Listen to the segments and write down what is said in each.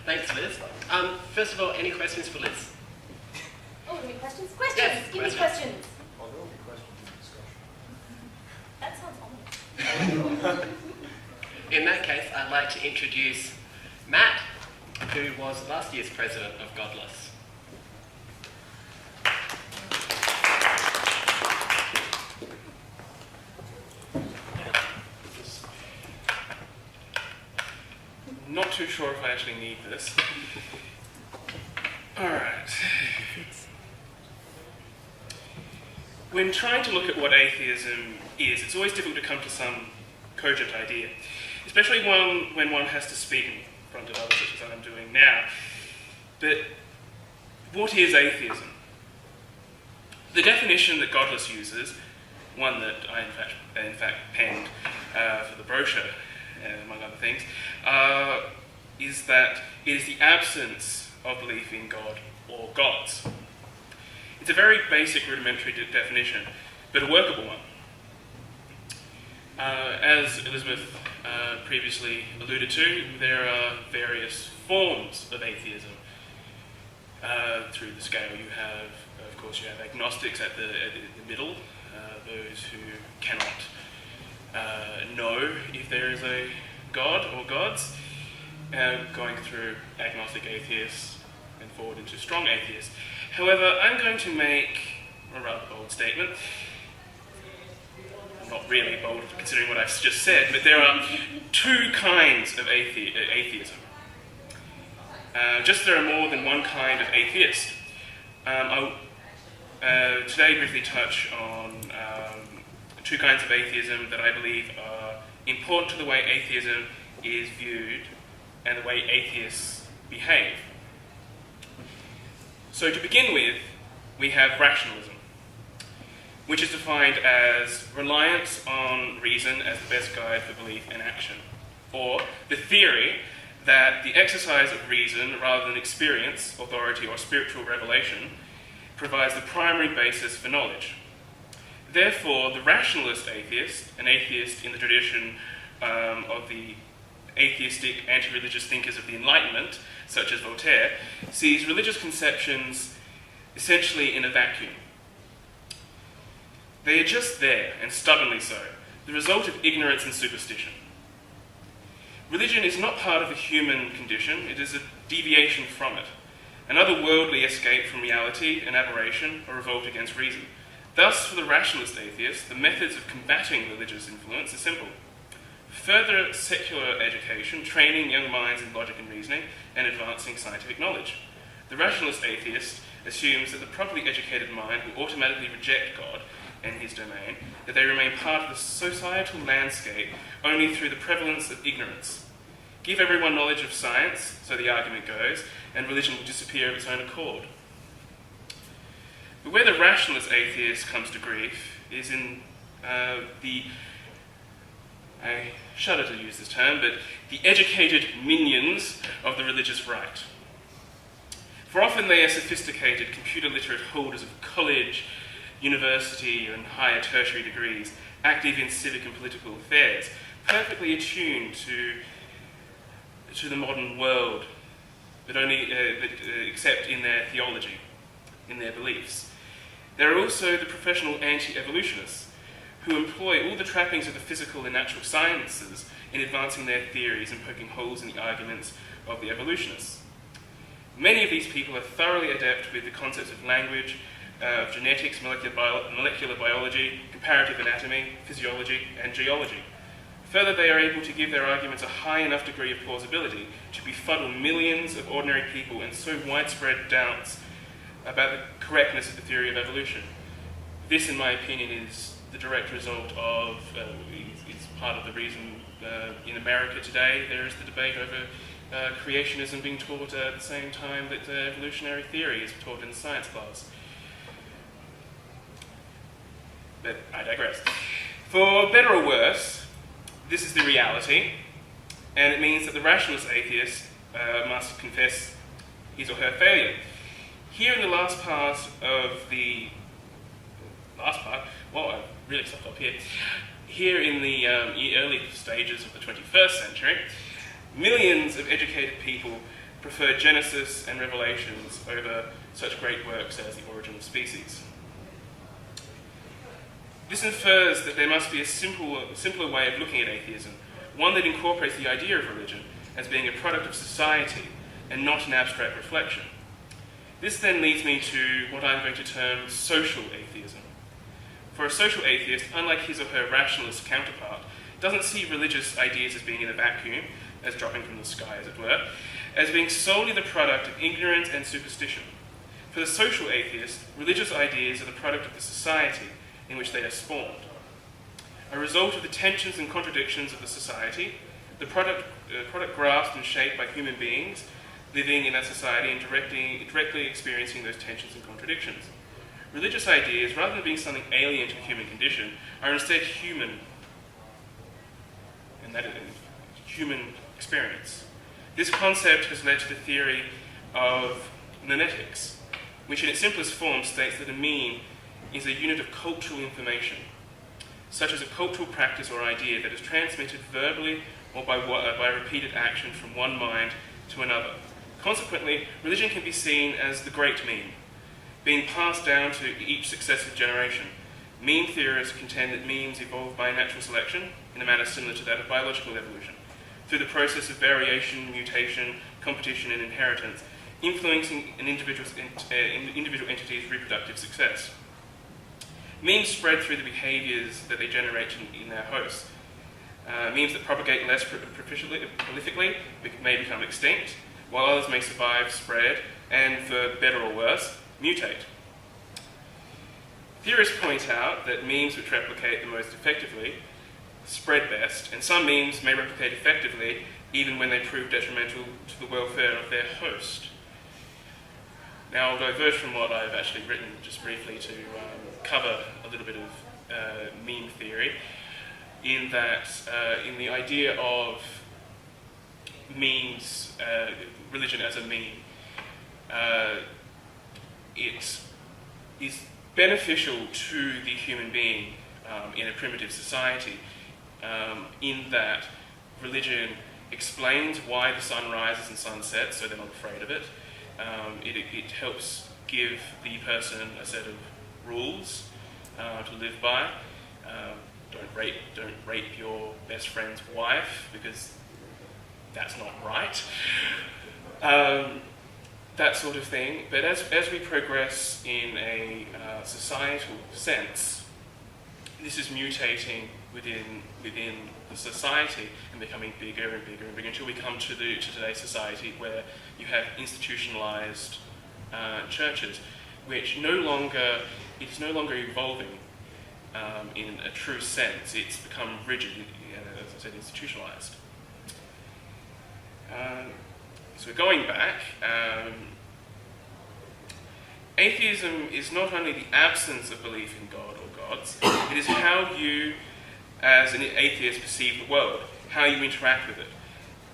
Thanks, Liz. First of all, any questions for Liz? Oh, any questions? Questions! Yes, Give questions. me questions. Oh, there will be questions in discussion. That sounds ominous. In that case, I'd like to introduce Matt, who was last year's president of Godless. Not too sure if I actually need this. Alright. When trying to look at what atheism is, it's always difficult to come to some cogent idea, especially when one has to speak in front of others, such as I'm doing now. But what is atheism? The definition that Godless uses, one that I in fact penned for the brochure, among other things, is that it is the absence of belief in God or gods. It's a very basic rudimentary definition, but a workable one. As Elizabeth previously alluded to, there are various forms of atheism. Through the scale you have agnostics at the middle, those who cannot know if there is a God or gods, going through agnostic atheists and forward into strong atheists. However, I'm going to make a rather bold statement. Not really bold considering what I've just said, but there are two kinds of atheism. Just there are more than one kind of atheist. I'll today briefly touch on two kinds of atheism that I believe are important to the way atheism is viewed and the way atheists behave. So to begin with, we have rationalism, which is defined as reliance on reason as the best guide for belief and action, or the theory that the exercise of reason rather than experience, authority, or spiritual revelation provides the primary basis for knowledge. Therefore, the rationalist atheist, an atheist in the tradition of the atheistic, anti-religious thinkers of the Enlightenment, such as Voltaire, sees religious conceptions essentially in a vacuum. They are just there, and stubbornly so, the result of ignorance and superstition. Religion is not part of the human condition, it is a deviation from it, an otherworldly escape from reality, an aberration, or revolt against reason. Thus, for the rationalist atheist, the methods of combating religious influence are simple. Further secular education, training young minds in logic and reasoning, and advancing scientific knowledge. The rationalist atheist assumes that the properly educated mind will automatically reject God and his domain, that they remain part of the societal landscape only through the prevalence of ignorance. Give everyone knowledge of science, so the argument goes, and religion will disappear of its own accord. But where the rationalist atheist comes to grief is in I shudder to use this term, but the educated minions of the religious right. For often they are sophisticated, computer-literate holders of college, university, and higher tertiary degrees, active in civic and political affairs, perfectly attuned to the modern world, but only except in their theology, in their beliefs. There are also the professional anti-evolutionists, who employ all the trappings of the physical and natural sciences in advancing their theories and poking holes in the arguments of the evolutionists. Many of these people are thoroughly adept with the concepts of language, of genetics, molecular biology, comparative anatomy, physiology, and geology. Further, they are able to give their arguments a high enough degree of plausibility to befuddle millions of ordinary people and sow widespread doubts about the correctness of the theory of evolution. This, in my opinion, is the direct result of, is part of the reason in America today there is the debate over creationism being taught at the same time that evolutionary theory is taught in science class. But I digress. For better or worse, this is the reality, and it means that the rationalist atheist must confess his or her failure. Here in the last part, well, I've really stopped up here. Here in the early stages of the 21st century, millions of educated people prefer Genesis and Revelations over such great works as The Origin of Species. This infers that there must be a simpler way of looking at atheism, one that incorporates the idea of religion as being a product of society and not an abstract reflection. This then leads me to what I'm going to term social atheism. For a social atheist, unlike his or her rationalist counterpart, doesn't see religious ideas as being in a vacuum, as dropping from the sky as it were, as being solely the product of ignorance and superstition. For the social atheist, religious ideas are the product of the society in which they are spawned. A result of the tensions and contradictions of the society, the product grasped and shaped by human beings living in that society and directly experiencing those tensions and contradictions. Religious ideas, rather than being something alien to the human condition, are instead human, and that is human experience. This concept has led to the theory of memetics, which in its simplest form states that a meme is a unit of cultural information, such as a cultural practice or idea that is transmitted verbally or by repeated action from one mind to another. Consequently, religion can be seen as the great meme, being passed down to each successive generation. Meme theorists contend that memes evolved by natural selection in a manner similar to that of biological evolution, through the process of variation, mutation, competition, and inheritance, influencing an individual entity's reproductive success. Memes spread through the behaviours that they generate in their hosts. Memes that propagate less prolifically may become extinct, while others may survive, spread, and for better or worse, mutate. Theorists point out that memes which replicate the most effectively spread best, and some memes may replicate effectively even when they prove detrimental to the welfare of their host. Now I'll diverge from what I've actually written just briefly to cover a little bit of meme theory, in that in the idea of memes, religion as a meme, it is beneficial to the human being in a primitive society, in that religion explains why the sun rises and sun sets, so they're not afraid of it. It helps give the person a set of rules to live by. Don't rape your best friend's wife, because that's not right. That sort of thing. But as we progress in a societal sense, this is mutating within the society and becoming bigger and bigger and bigger until we come to today's society, where you have institutionalized churches, which it's no longer evolving in a true sense. It's become rigid, as I said, institutionalized. So going back, atheism is not only the absence of belief in God or gods, it is how you, as an atheist, perceive the world, how you interact with it.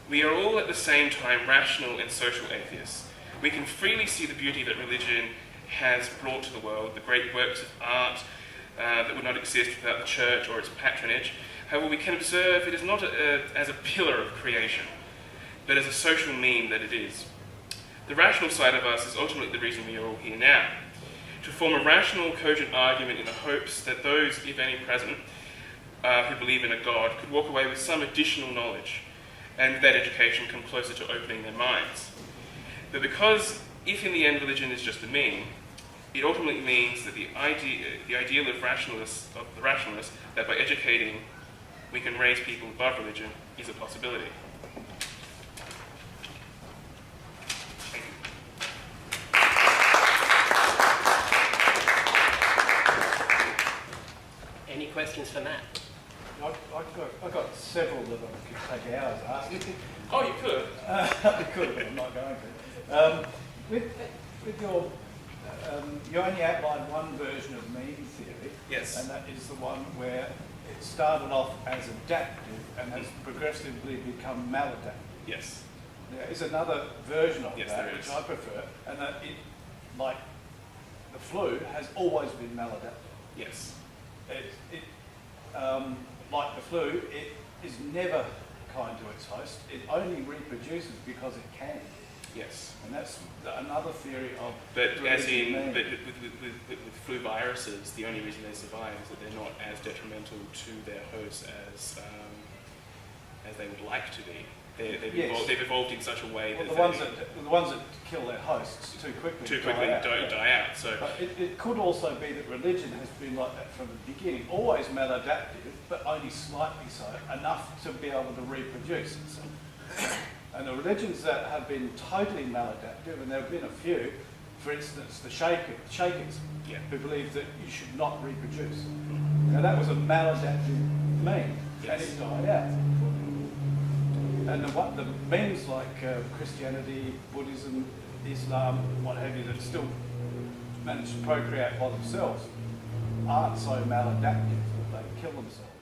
We are all at the same time rational and social atheists. We can freely see the beauty that religion has brought to the world, the great works of art that would not exist without the church or its patronage. However, we can observe it is not as a pillar of creation, but as a social meme that it is. The rational side of us is ultimately the reason we are all here now, to form a rational, cogent argument in the hopes that those, if any present, who believe in a God, could walk away with some additional knowledge, and with that education come closer to opening their minds. But because, if in the end religion is just a meme, it ultimately means that the ideal of the rationalists, that by educating we can raise people above religion, is a possibility. Thank you. Any questions for Matt? I've got several that I could take hours asking. Oh, you could. I could, but I'm not going to. With your, you only outlined one version of meme theory. Yes. And that is the one where it started off as adaptive and has progressively become maladaptive. Yes. There is another version of Yes, that, there which is. I prefer, and that it, like the flu, has always been maladaptive. Yes. Like the flu, it is never kind to its host. It only reproduces because it can. Yes. And that's another theory of But as religion in, being. with flu viruses, the only reason they survive is that they're not as detrimental to their hosts as they would like to be. They've evolved in such a way that the ones that kill their hosts too quickly die out. So, but it could also be that religion has been like that from the beginning, always maladaptive, but only slightly so, enough to be able to reproduce itself. And the religions that have been totally maladaptive, and there have been a few, for instance, the Shakers, who believe that you should not reproduce. Now that was a maladaptive mean, and it died out. And the means like Christianity, Buddhism, Islam, what have you, that still manage to procreate by themselves, aren't so maladaptive that they kill themselves.